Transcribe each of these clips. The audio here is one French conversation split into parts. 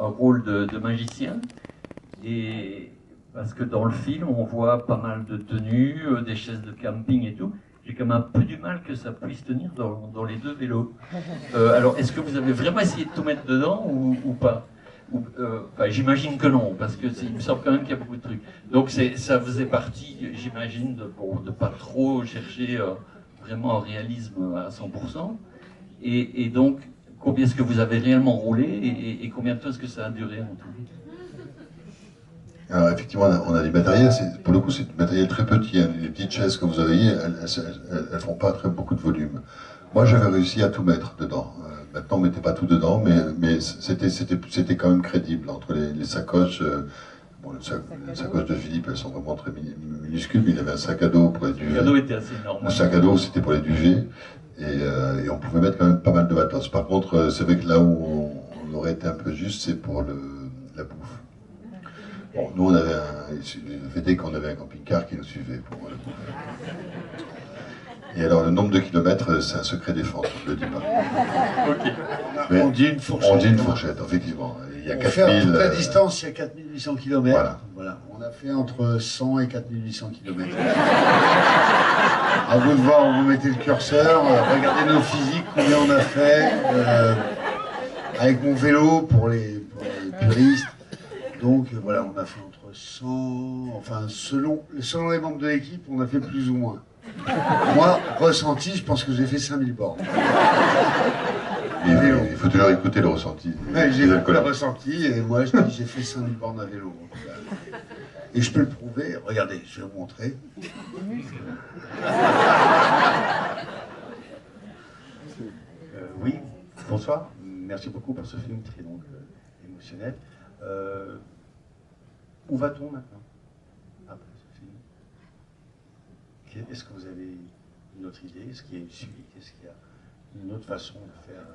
un rôle de magicien. Et parce que dans le film, on voit pas mal de tenues, des chaises de camping et tout. J'ai quand même un peu du mal que ça puisse tenir dans les deux vélos. Alors, est-ce que vous avez vraiment essayé de tout mettre dedans ou pas? Enfin, j'imagine que non, parce que il me semble quand même qu'il y a beaucoup de trucs. Donc ça faisait partie, j'imagine, de pas trop chercher vraiment un réalisme à 100%. Et donc, combien est-ce que vous avez réellement roulé et combien de temps est-ce que ça a duré en tout? Alors effectivement, on a des matériels, pour le coup c'est du matériel très petit, hein. Les petites chaises que vous avez, elles font pas beaucoup de volume. Moi j'avais réussi à tout mettre dedans. Maintenant on mettait pas tout dedans, mais c'était quand même crédible entre les sacoches. Bon, les sacoches de Philippe, elles sont vraiment très minuscules, mais il avait un sac à dos pour les duvets. Le sac à dos était assez énorme. Le sac à dos c'était pour les duvets, et on pouvait mettre quand même pas mal de matos. Par contre, c'est vrai que là où on aurait été un peu juste, c'est pour la bouffe. Bon, nous, on avait le fait est qu'on avait un camping-car qui nous suivait pour le coup. Et alors, le nombre de kilomètres, c'est un secret défense, on ne le dit pas. Okay. Mais on dit une fourchette. On dit une fourchette, effectivement. Il y a 4000... Faire toute la distance, il y a 4800 km. Voilà. On a fait entre 100 et 4800 km. À vous de voir où vous mettez le curseur, regardez nos physiques, combien on a fait. Avec mon vélo, pour les puristes. Donc voilà, on a fait entre 100, enfin selon les membres de l'équipe, on a fait plus ou moins. Moi, ressenti, je pense que j'ai fait 5000 bornes. Il faut toujours écouter le ressenti. Ouais, j'ai écouté le ressenti et moi je dis j'ai fait 5000 bornes à vélo. Et je peux le prouver, regardez, je vais vous montrer. Oui, bonsoir, merci beaucoup pour ce film très émotionnel. Où va-t-on maintenant, après ce film? Est-ce que vous avez une autre idée? Est-ce qu'il y a une suite? Est-ce qu'il y a une autre façon de faire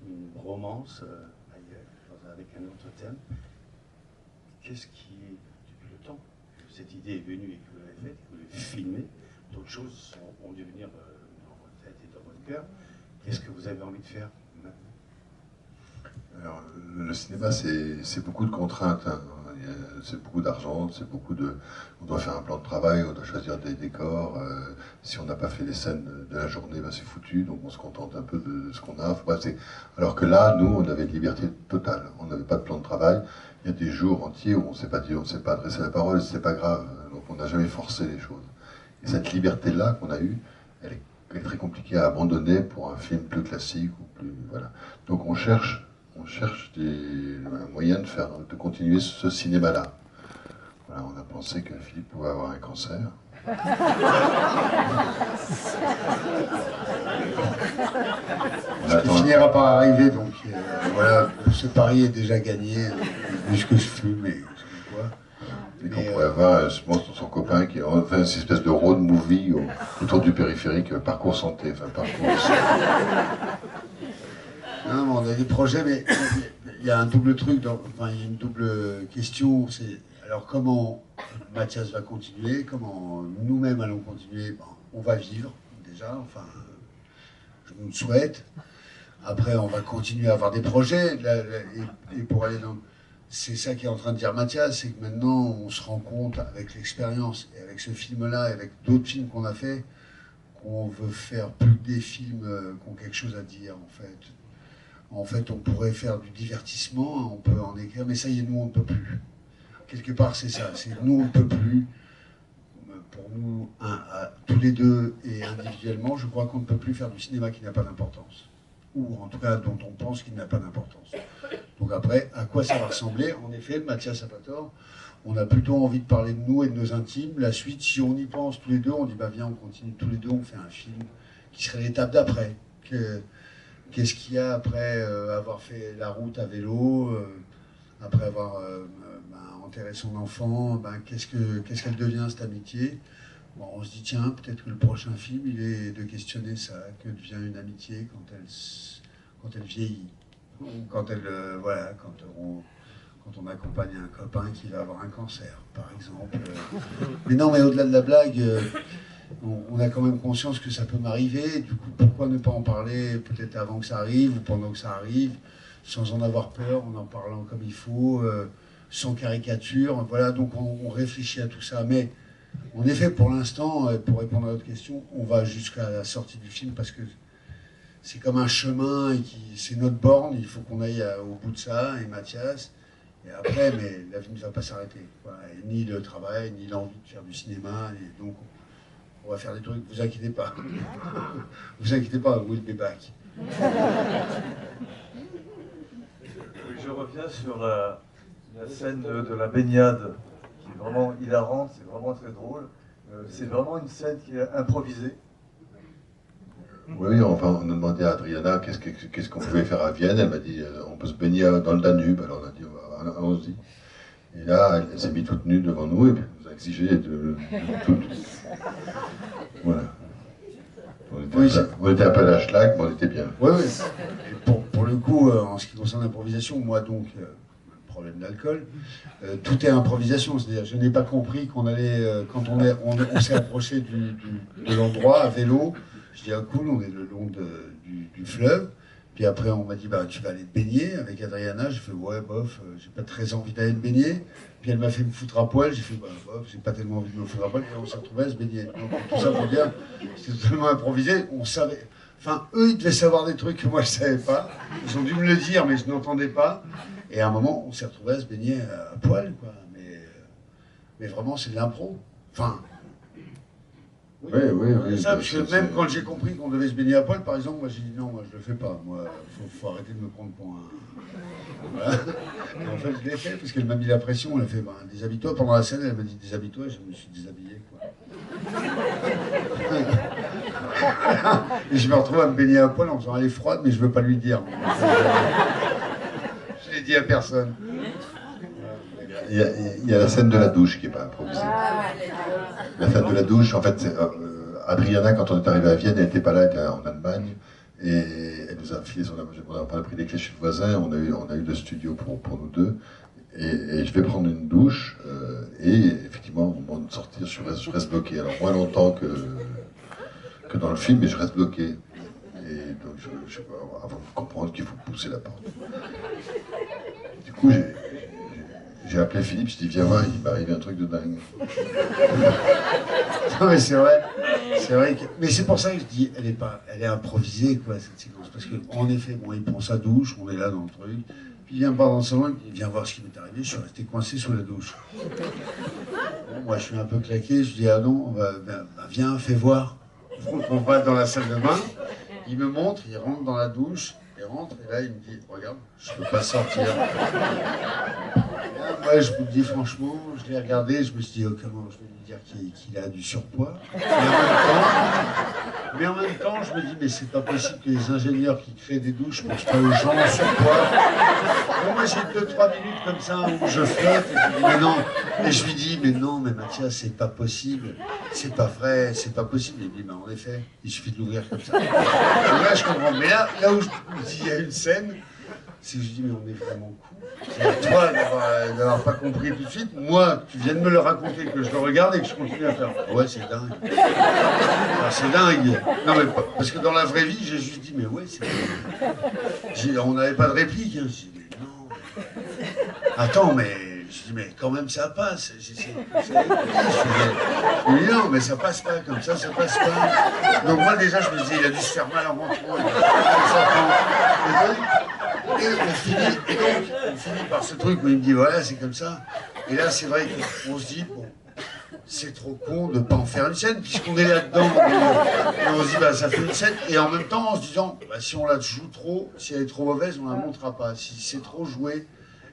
une romance ailleurs, avec un autre thème? Qu'est-ce qui, depuis le temps que cette idée est venue et que vous l'avez faite, que vous l'avez filmée, d'autres choses ont dû venir dans votre tête et dans votre cœur? Qu'est-ce que vous avez envie de faire maintenant? Alors, le cinéma, c'est beaucoup de contraintes, hein. C'est beaucoup d'argent, c'est beaucoup de... On doit faire un plan de travail, on doit choisir des décors. Si on n'a pas fait les scènes de la journée, ben c'est foutu, donc on se contente un peu de ce qu'on a. Alors que là, nous, on avait une liberté totale. On n'avait pas de plan de travail. Il y a des jours entiers où on ne s'est pas dit, on ne s'est pas adressé la parole, c'est pas grave. Donc on n'a jamais forcé les choses. Et cette liberté-là qu'on a eue, elle est très compliquée à abandonner pour un film plus classique ou plus... Voilà. Donc on cherche un moyen de continuer ce cinéma-là. Voilà, on a pensé que Philippe pouvait avoir un cancer. Ce qui finira par arriver, donc voilà, ce pari est déjà gagné, puisque je fume et quoi. Et qu'on pourrait avoir, je pense, son copain qui a fait une espèce de road movie autour du périphérique, parcours santé, enfin parcours... Non, mais on a des projets, mais il y a un double truc, enfin, il y a une double question, c'est alors comment Mathias va continuer, comment nous-mêmes allons continuer, ben, on va vivre déjà, enfin, je nous le souhaite. Après, on va continuer à avoir des projets, et pour aller dans... C'est ça qui est en train de dire Mathias, c'est que maintenant on se rend compte avec l'expérience, et avec ce film-là, et avec d'autres films qu'on a fait, qu'on veut faire plus que des films qui ont quelque chose à dire, en fait. En fait, on pourrait faire du divertissement, on peut en écrire, mais ça y est, nous, on ne peut plus. Quelque part, c'est ça. C'est nous, on ne peut plus. Pour nous, tous les deux et individuellement, je crois qu'on ne peut plus faire du cinéma qui n'a pas d'importance. Ou en tout cas, dont on pense qu'il n'a pas d'importance. Donc après, à quoi ça va ressembler? En effet, Mathias n'a pas tort. On a plutôt envie de parler de nous et de nos intimes. La suite, si on y pense tous les deux, on dit, bah viens, on continue tous les deux, on fait un film qui serait l'étape d'après. Qu'est-ce qu'il y a après avoir fait la route à vélo, après avoir enterré son enfant, qu'est-ce qu'elle devient cette amitié? Bon, on se dit tiens, peut-être que le prochain film, il est de questionner ça, que devient une amitié quand elle vieillit, ou quand elle voilà, quand on accompagne un copain qui va avoir un cancer, par exemple. Mais non, mais au-delà de la blague. On a quand même conscience que ça peut m'arriver, du coup pourquoi ne pas en parler peut-être avant que ça arrive ou pendant que ça arrive, sans en avoir peur, en parlant comme il faut, sans caricature. Voilà, donc on réfléchit à tout ça. Mais en effet, pour l'instant, pour répondre à votre question, on va jusqu'à la sortie du film parce que c'est comme un chemin et c'est notre borne. Il faut qu'on aille au bout de ça, et Mathias. Et après, mais la vie ne va pas s'arrêter. Ni le travail, ni l'envie de faire du cinéma. Et donc, on va faire des trucs, vous inquiétez pas. Vous inquiétez pas, we'll be back. Je reviens sur la scène de la baignade, qui est vraiment hilarante, c'est vraiment très drôle. C'est vraiment une scène qui est improvisée. Oui, enfin, on a demandé à Adriana qu'est-ce qu'on pouvait faire à Vienne. Elle m'a dit on peut se baigner dans le Danube. Alors on a dit allons-y. Et là, elle s'est mise toute nue devant nous et puis elle nous a exigé de tout. Voilà. On était un peu à la schlag, mais on était bien. Oui, oui. Pour le coup, en ce qui concerne l'improvisation, moi donc, problème d'alcool, tout est improvisation. C'est-à-dire, je n'ai pas compris qu'on allait, quand on s'est approché de l'endroit à vélo, je dis ah cool, on est le long du fleuve. Puis après, on m'a dit, bah, tu vas aller te baigner avec Adriana. J'ai fait, ouais, bof, j'ai pas très envie d'aller me baigner. Puis elle m'a fait me foutre à poil. J'ai fait, bah, bof, j'ai pas tellement envie de me foutre à poil. Et on s'est retrouvés à se baigner. Donc, tout ça pour dire, c'était totalement improvisé. On savait. Enfin, eux, ils devaient savoir des trucs que moi, je savais pas. Ils ont dû me le dire, mais je n'entendais pas. Et à un moment, on s'est retrouvés à se baigner à poil, quoi. Mais vraiment, c'est de l'impro. Enfin. Oui. Ça, parce que même quand j'ai compris qu'on devait se baigner à poil, par exemple, moi j'ai dit non, moi je le fais pas. Moi, faut arrêter de me prendre pour un. Voilà. Et en fait, je l'ai fait parce qu'elle m'a mis la pression. Elle a fait déshabille-toi. Pendant la scène, elle m'a dit déshabille-toi et je me suis déshabillé, quoi. Et je me retrouve à me baigner à poil en faisant elle est froide, mais je veux pas lui dire. Je l'ai dit à personne. Il y a la scène de la douche qui n'est pas improvisée. La scène de la douche, en fait, Adriana, quand on est arrivé à Vienne, elle n'était pas là, elle était en Allemagne. Et elle nous a filé on a pris les clés chez le voisin, on a eu le studio pour nous deux. Et je vais prendre une douche, et effectivement, au moment de sortir, je reste bloqué. Alors, moins longtemps que dans le film, mais je reste bloqué. Et donc, avant de comprendre qu'il faut pousser la porte. Du coup, j'ai appelé Philippe, je dis viens voir, il m'est arrivé un truc de dingue. Non mais c'est vrai que, mais c'est pour ça que je dis, elle est improvisée quoi cette séquence, parce qu'en effet, bon, il prend sa douche, on est là dans le truc, puis il vient pas dans le salon, il vient voir ce qui m'est arrivé, je suis resté coincé sous la douche. Bon, moi je suis un peu claqué, je dis ah non, viens, fais voir. Donc on va dans la salle de bain, il me montre, il rentre dans la douche, il rentre et là il me dit regarde, je peux pas sortir. Moi, je vous le dis franchement, je l'ai regardé, je me suis dit, oh, comment je vais lui dire qu'il a du surpoids. Mais en même temps, je me dis, mais c'est pas possible que les ingénieurs qui créent des douches pensent pas aux gens en surpoids. Donc, moi, j'ai 2-3 minutes comme ça où je flotte et je dis, mais non. Et je lui dis, mais non, mais Mathias, c'est pas possible. C'est pas vrai, c'est pas possible. Il me dit, mais en effet, il suffit de l'ouvrir comme ça. Et là, je comprends. Mais là où je me dis, il y a une scène, c'est que je dis, mais on est vraiment cool. C'est à toi d'avoir pas compris tout de suite. Moi, tu viens de me le raconter, que je le regarde et que je continue à faire. Ouais, c'est dingue. Ah, c'est dingue. Non, mais parce que dans la vraie vie, j'ai juste dit, mais ouais, c'est dingue. On n'avait pas de réplique. Hein. J'ai dit, mais non. Attends, mais. Je dis, mais quand même, ça passe. Je dis, non, mais ça passe pas, comme ça passe pas. Donc, moi, déjà, je me disais, il a dû se faire mal en rentrant. Et on finit par ce truc où il me dit, voilà, c'est comme ça. Et là, c'est vrai qu'on se dit, bon, c'est trop con de ne pas en faire une scène, puisqu'on est là-dedans. Et on se dit, bah, ça fait une scène. Et en même temps, en se disant, bah, si on la joue trop, si elle est trop mauvaise, on la montrera pas. Si c'est trop joué.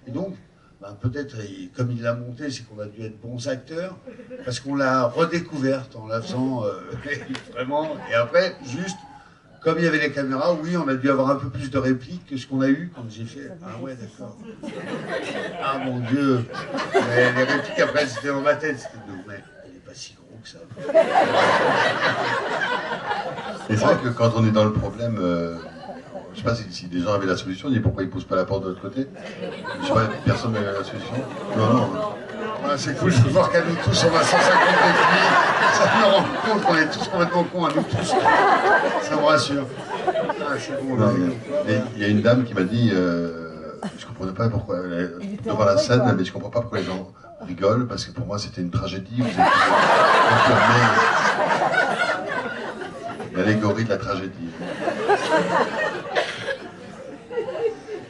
Et donc, bah, peut-être, comme il l'a monté, c'est qu'on a dû être bons acteurs, parce qu'on l'a redécouverte en la faisant vraiment. Et après, juste, comme il y avait les caméras, oui, on a dû avoir un peu plus de répliques que ce qu'on a eu quand j'ai fait. Ah ouais, d'accord. Ah mon Dieu. Mais les répliques, après, c'était dans ma tête. C'était non, mais il n'est pas si gros que ça. Et c'est vrai que quand on est dans le problème, je sais pas si des gens avaient la solution, ils disent pourquoi ils ne poussent pas la porte de l'autre côté. Je sais pas, personne n'avait la solution. Non. Ah, c'est cool, je peux voir qu'à nous tous, on a 150 défis. Ça me rend compte qu'on est tous complètement cons à nous tous. Ça me rassure. Ah, c'est bon. Non, il y a une dame qui m'a dit, je comprenais pas pourquoi, devant la scène, mais je comprends pas pourquoi les gens rigolent, parce que pour moi c'était une tragédie. Vous êtes l'allégorie de la tragédie.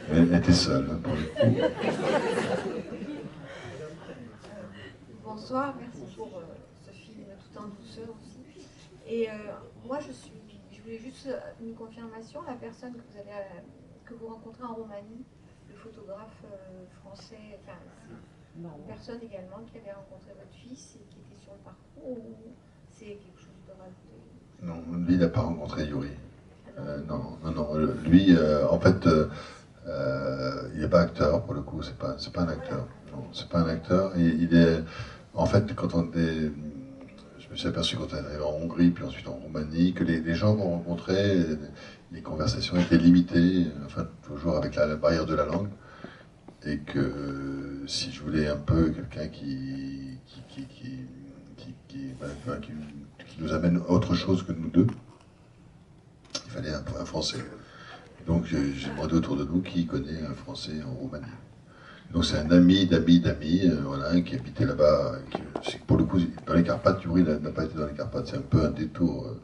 Elle était seule, pour le coup. Bonsoir, merci pour ce film tout en douceur aussi. Et moi, je voulais juste une confirmation. La personne que vous rencontrez en Roumanie, le photographe français, enfin, c'est une personne également qui avait rencontré votre fils et qui était sur le parcours, ou c'est quelque chose de rajouté? Non, lui, il n'a pas rencontré Yuri. Non. Lui, en fait, il n'est pas acteur, pour le coup, c'est pas un acteur. Non, c'est pas un acteur. Il est, en fait, je me suis aperçu quand on est arrivé en Hongrie, puis ensuite en Roumanie, que les gens qu'on rencontrait, les conversations étaient limitées, enfin, toujours avec la barrière de la langue, et que si je voulais un peu quelqu'un qui nous amène autre chose que nous deux, il fallait un Français. Donc j'ai demandé autour de nous qui connaît un Français en Roumanie. Donc c'est un ami d'amis, voilà, qui habitait là-bas. Pour le coup, dans les Carpates, Yuri n'a pas été dans les Carpates, c'est un peu un détour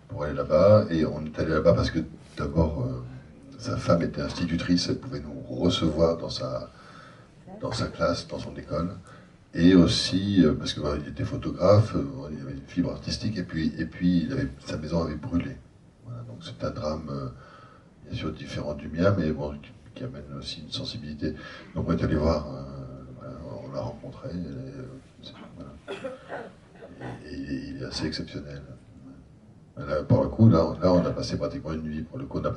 pour aller là-bas. Et on est allé là-bas parce que d'abord, sa femme était institutrice, elle pouvait nous recevoir dans sa classe, dans son école. Et aussi parce qu'il était photographe, il avait une fibre artistique, et puis sa maison avait brûlé. Voilà, donc c'est un drame bien sûr différent du mien, mais bon, qui amène aussi une sensibilité. Donc on est allé voir, voilà, on l'a rencontré, et il est assez exceptionnel. Là, pour le coup, là, on a passé pratiquement une nuit. Pour le coup, ça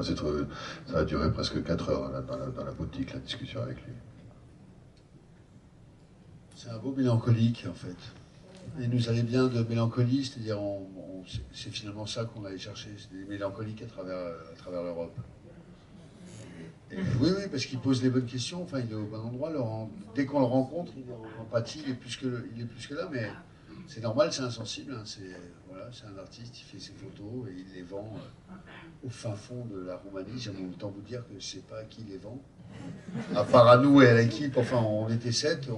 a duré presque 4 heures dans la boutique, la discussion avec lui. C'est un beau mélancolique, en fait. Il nous allait bien de mélancolie, c'est-à-dire c'est finalement ça qu'on allait chercher, c'est des mélancoliques à travers l'Europe. Oui, parce qu'il pose les bonnes questions, enfin il est au bon endroit. Dès qu'on le rencontre, il est en empathie, il est plus que là, mais c'est normal, c'est insensible. Hein, c'est un artiste, il fait ses photos et il les vend au fin fond de la Roumanie. J'aime autant vous dire que je ne sais pas à qui il les vend. À part à nous et à l'équipe, enfin on était 7,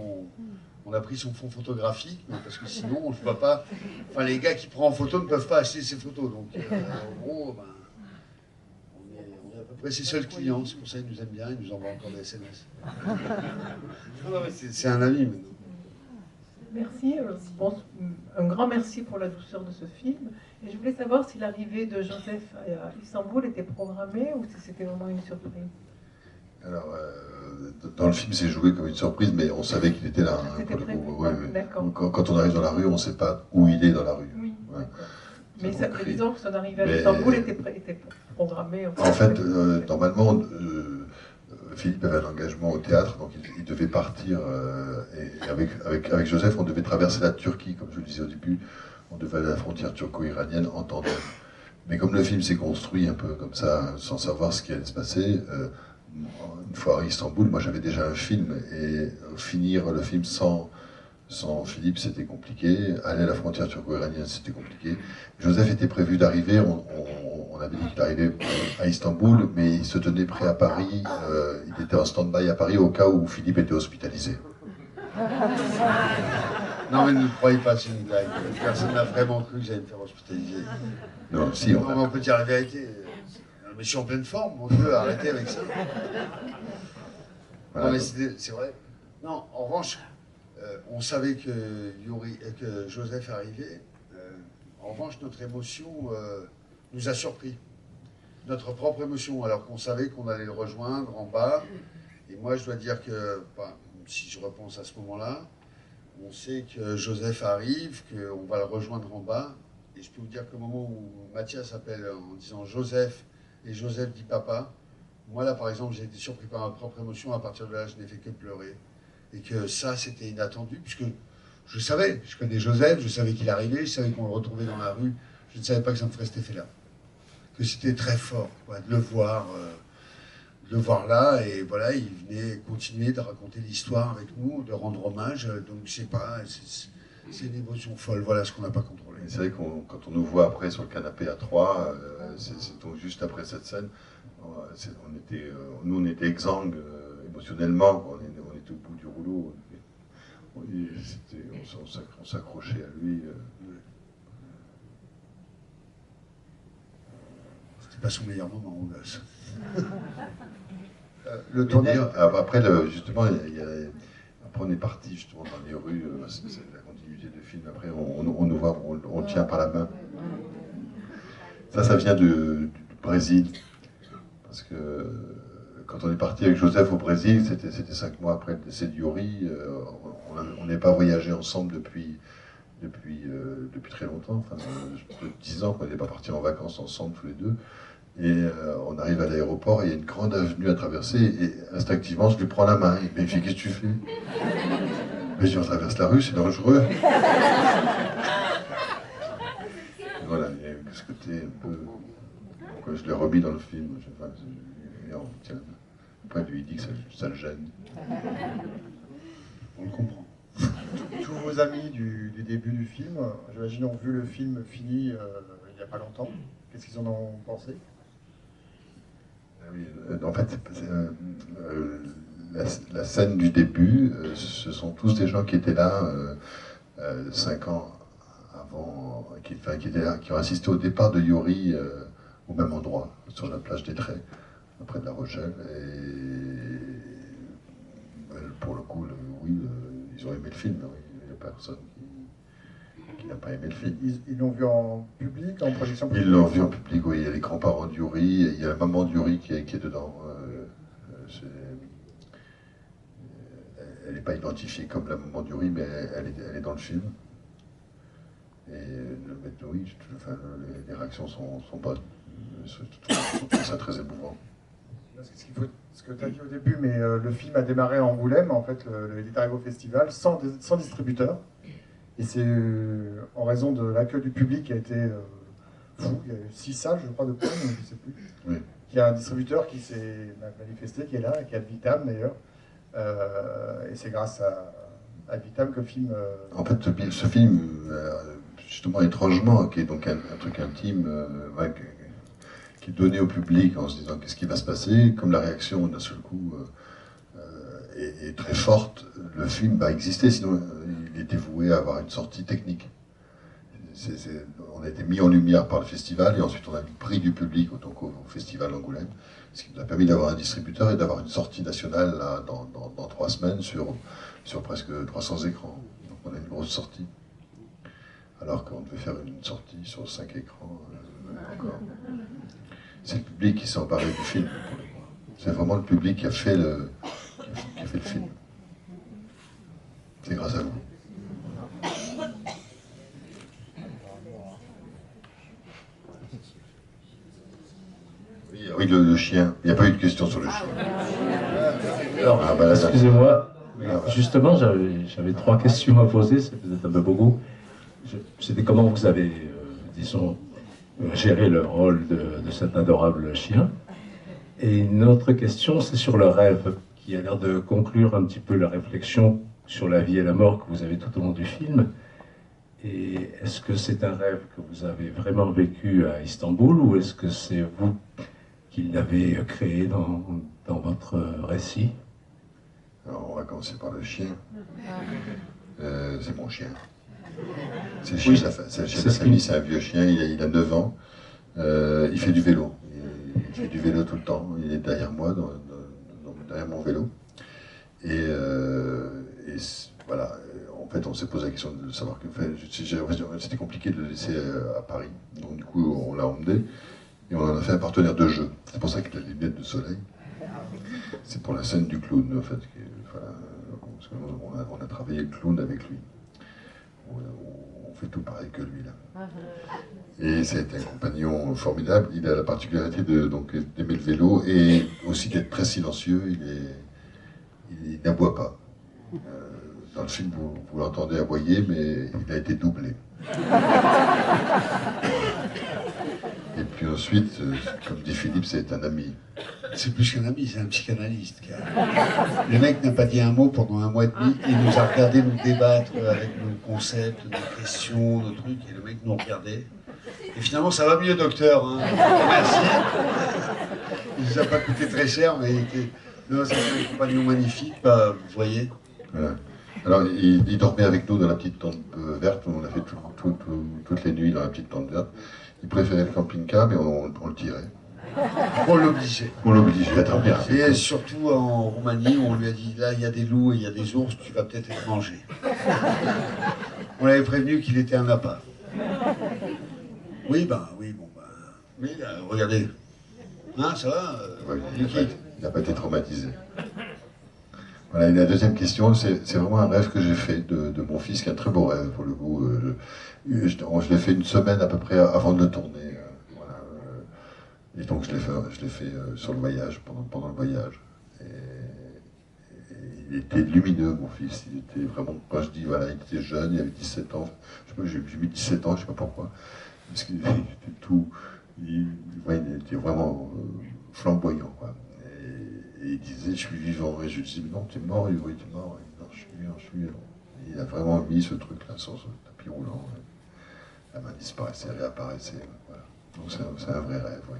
on a pris son fonds photographique, parce que sinon on ne peut pas. Enfin les gars qui prennent en photo ne peuvent pas acheter ses photos. Donc en gros, on est à peu près ses seuls clients, c'est pour ça qu'ils nous aiment bien, ils nous envoient encore des SMS. Non, mais c'est un ami maintenant. Merci. Bon, un grand merci pour la douceur de ce film. Et je voulais savoir si l'arrivée de Joseph à Istanbul était programmée ou si c'était vraiment une surprise. Alors, dans le film, c'est joué comme une surprise, mais on savait qu'il était là. C'était prévu. D'accord. Quand on arrive dans la rue, on ne sait pas où il est dans la rue. Oui, ouais. Mais disons que son arrivée à Istanbul était programmée. En fait, normalement, Philippe avait un engagement au théâtre, donc il devait partir. Et avec Joseph, on devait traverser la Turquie, comme je le disais au début. On devait aller à la frontière turco-iranienne en tandem. Mais comme le film s'est construit un peu comme ça, sans savoir ce qui allait se passer, une fois à Istanbul, moi j'avais déjà un film, et finir le film sans Philippe, c'était compliqué. Aller à la frontière turco-iranienne, c'était compliqué. Joseph était prévu d'arriver, on avait dit qu'il arrivait à Istanbul, mais il se tenait prêt à Paris. Il était en stand-by à Paris au cas où Philippe était hospitalisé. Non, mais ne croyez pas, c'est une blague. Personne n'a vraiment cru que j'allais me faire hospitaliser. Non, si, on peut dire la vérité. Mais je suis en pleine forme, mon Dieu, arrêtez avec ça. Voilà, non, mais c'est vrai. Non, en revanche, on savait que Joseph arrivait. En revanche, notre émotion nous a surpris. Notre propre émotion, alors qu'on savait qu'on allait le rejoindre en bas. Et moi, je dois dire que, si je repense à ce moment-là, on sait que Joseph arrive, qu'on va le rejoindre en bas. Et je peux vous dire qu'au moment où Mathias appelle en disant Joseph, et Joseph dit papa, moi là par exemple j'ai été surpris par ma propre émotion, à partir de là je n'ai fait que pleurer. Et que ça c'était inattendu, puisque je savais, je connais Joseph, je savais qu'il arrivait, je savais qu'on le retrouvait dans la rue, je ne savais pas que ça me ferait cet effet-là. Que c'était très fort, quoi, de le voir là, et voilà, il venait continuer de raconter l'histoire avec nous, de rendre hommage, donc je sais pas, c'est une émotion folle, voilà ce qu'on n'a pas contrôlé. C'est vrai que quand on nous voit après sur le canapé à 3, c'est donc juste après cette scène, nous on était exsangues émotionnellement, on était au bout du rouleau. On s'accrochait à lui. C'était pas son meilleur moment, on gosse. Le tournage. Après, justement, après on est parti justement dans les rues, c'est la continuité du film. Après, on nous voit, on tient par la main. Ça vient du Brésil. Parce que quand on est parti avec Joseph au Brésil, c'était 5 mois après le décès de Yori. On n'est pas voyagé ensemble depuis très longtemps. Enfin, 10 ans qu'on n'est pas partis en vacances ensemble tous les deux. Et on arrive à l'aéroport, et il y a une grande avenue à traverser, et instinctivement, je lui prends la main. Il me dit, qu'est-ce que tu fais? Mais je dis, on traverse la rue, c'est dangereux. Et voilà, il y a ce côté un peu... Donc, je l'ai remis dans le film. Après, lui, il dit que ça le gêne. On le comprend. Tous vos amis du début du film, j'imagine, ont vu le film fini il n'y a pas longtemps. Qu'est-ce qu'ils en ont pensé? Oui, en fait, la scène du début, ce sont tous des gens qui étaient là 5 ans avant, qui étaient là, qui ont assisté au départ de Yori au même endroit, sur la plage des Traits, près de La Rochelle. Et pour le coup, oui, ils ont aimé le film. Oui. Il n'y a personne qui n'a pas aimé le film. Ils l'ont vu en public, en projection publique? Ils l'ont vu en public, oui. Il y a les grands-parents de Yori, il y a la maman de Yori qui est dedans. Elle n'est pas identifiée comme la maman de Yori, mais elle est dans le film. Et oui, enfin, les réactions sont bonnes. Je trouve ça très émouvant. Ce que tu as dit au début, mais le film a démarré à Angoulême, en fait, il est arrivé au festival sans distributeur. Et c'est en raison de l'accueil du public qui a été fou. Il y a eu 6 salles, je crois, de points, je ne sais plus. Oui. Il y a un distributeur qui s'est manifesté, qui est là, qui est Advitam d'ailleurs. Et c'est grâce à Advitam que le film... En fait, ce film, justement, étrangement, qui est donc un truc intime, qui est donné au public en se disant qu'est-ce qui va se passer, comme la réaction d'un seul coup est très forte, le film va exister, sinon il était voué à avoir une sortie technique. On a été mis en lumière par le festival, et ensuite on a eu le prix du public donc au festival Angoulême, ce qui nous a permis d'avoir un distributeur et d'avoir une sortie nationale là, dans 3 semaines sur presque 300 écrans. Donc on a une grosse sortie. Alors qu'on devait faire une sortie sur 5 écrans encore. C'est le public qui s'est emparé du film. C'est vraiment le public qui a fait le film. C'est grâce à vous. Oui, le chien. Il n'y a pas eu de question sur le chien. Alors, excusez-moi, justement, j'avais 3 questions à poser, c'est peut-être un peu beaucoup. C'était comment vous avez, disons, géré le rôle de cet adorable chien. Et une autre question, c'est sur le rêve, qui a l'air de conclure un petit peu la réflexion sur la vie et la mort que vous avez tout au long du film. Et est-ce que c'est un rêve que vous avez vraiment vécu à Istanbul, ou est-ce que c'est vous qui l'avez créé dans votre récit? Alors, on va commencer par le chien. C'est mon chien. C'est le chien de la famille, c'est un vieux chien, il a 9 ans. Il fait du vélo. Il fait du vélo tout le temps. Il est derrière moi, derrière mon vélo. Et voilà. En fait, on s'est posé la question de savoir que c'était compliqué de le laisser à Paris. Donc du coup, on l'a emmené et on en a fait un partenaire de jeu. C'est pour ça qu'il a des lunettes de soleil. C'est pour la scène du clown, en fait. On a travaillé le clown avec lui. On fait tout pareil que lui, là. Et ça a été un compagnon formidable. Il a la particularité d'aimer le vélo et aussi d'être très silencieux. Il n'aboie pas. Dans le film, vous l'entendez aboyer, mais il a été doublé. Et puis ensuite, comme dit Philippe, c'est un ami. C'est plus qu'un ami, c'est un psychanalyste. Le mec n'a pas dit un mot pendant 1 mois et demi. Il nous a regardé nous débattre avec nos concepts, nos questions, nos trucs. Et le mec nous regardait. Et finalement, ça va mieux, docteur. Hein. Merci. Il nous a pas coûté très cher, mais non, c'est un compagnon magnifique, bah, vous voyez. Voilà. Alors, il dormait avec nous dans la petite tente verte, on a fait toutes les nuits dans la petite tente verte. Il préférait le camping-car, mais on le tirait. On l'obligeait. On l'obligeait à dormir. Et surtout en Roumanie, où on lui a dit, là, il y a des loups et il y a des ours, tu vas peut-être être mangé. On l'avait prévenu qu'il était un appât. Oui, bon, mais regardez. Hein, ça va Ouais, il n'a pas été traumatisé. Voilà, et la deuxième question, c'est vraiment un rêve que j'ai fait de mon fils, qui est un très beau rêve pour le coup. Je l'ai fait une semaine à peu près avant de le tourner. Voilà, et donc je l'ai fait sur le voyage, pendant le voyage. Et il était lumineux, mon fils. Il était vraiment, quand je dis, voilà, il était jeune, il avait 17 ans. Je sais pas, j'ai mis 17 ans, je ne sais pas pourquoi. Parce qu'il était tout. Il était vraiment flamboyant, quoi. Et il disait, je suis vivant. Et je lui disais, mais non, t'es mort. Oui, t'es mort. Non, je suis vivant, je suis vivant. Et il a vraiment mis ce truc-là sur ce tapis roulant. La main disparaissait, réapparaissait. Voilà. Donc c'est un vrai rêve, oui.